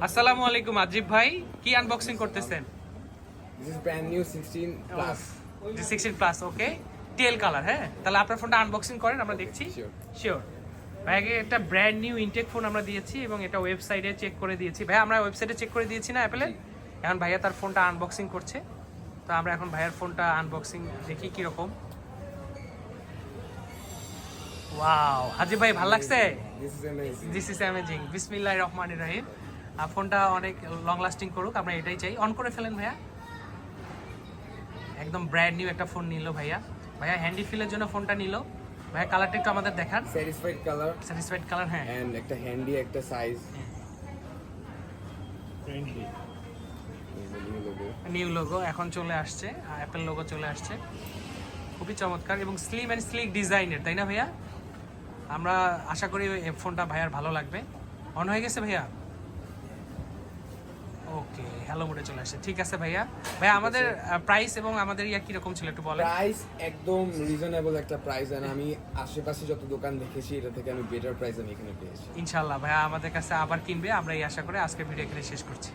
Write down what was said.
আসসালামু আলাইকুম আজিব ভাই, কি আনবক্সিং করতেছেন? This is brand new 16 plus. 16 plus, okay. Tell colour, হ্যাঁ। তাহলে আপনার ফোনটা আনবক্সিং করেন, আমরা দেখছি। Sure. শিওর ভাইকে একটা ব্র্যান্ড নিউ ইনটেক ফোন আমরা দিয়েছি এবং এটা ওয়েবসাইটে চেক করে দিয়েছি। ভাই আমরা ওয়েবসাইটে চেক করে দিয়েছি না অ্যাপেলে। এখন ভাইয়া তার ফোনটা আনবক্সিং করছে, তো আমরা এখন ভাইয়ার ফোনটা আনবক্সিং দেখি কিরকম। ওয়াও আজিব ভাই, ভালো লাগছে? This is amazing. This is amazing. বিসমিল্লাহির রহমানির রহিম। ফোনটা অনেক লং লাস্টিং করুক, আমরা এটাই চাই। অন করে ফেলেন ভাইয়া। একদম ব্র্যান্ড নিউ একটা ফোন নিল ভাইয়া। ভাইয়া হ্যান্ডি ফিলের জন্য ফোনটা নিল। ভাইয়া কালারটা একটু আমাদের দেখান। Satisfied color স্যাটিসফাইড কালার, হ্যাঁ। and একটা handy একটা size. Friendly New logo. New logo এখন চলে আসছে, অ্যাপেল লোগো চলে আসছে। খুবই চমৎকার এবং স্লিম অ্যান্ড স্লিক ডিজাইনের, তাই না ভাইয়া? আমরা আশা করি এই ফোনটা ভাইয়ার ভালো লাগবে। অন হয়ে গেছে ভাইয়া? ওকে, হ্যালো মোডে চলে আসছে। ঠিক আছে ভাইয়া। ভাইয়া আমাদের প্রাইস এবং আমাদের ইয়া কিরকম ছিল একটু বলেন। Price একদম রিজনেবল একটা প্রাইস, আর আমি আশেপাশে যত দোকান দেখেছি এটা থেকে আমি বেটার প্রাইস আমি এখানে পেয়েছি। ইনশাল্লাহ ভাইয়া আমাদের কাছে আবার কিনবে, আমরা এই আশা করে আজকের ভিডিও এখানে শেষ করছি।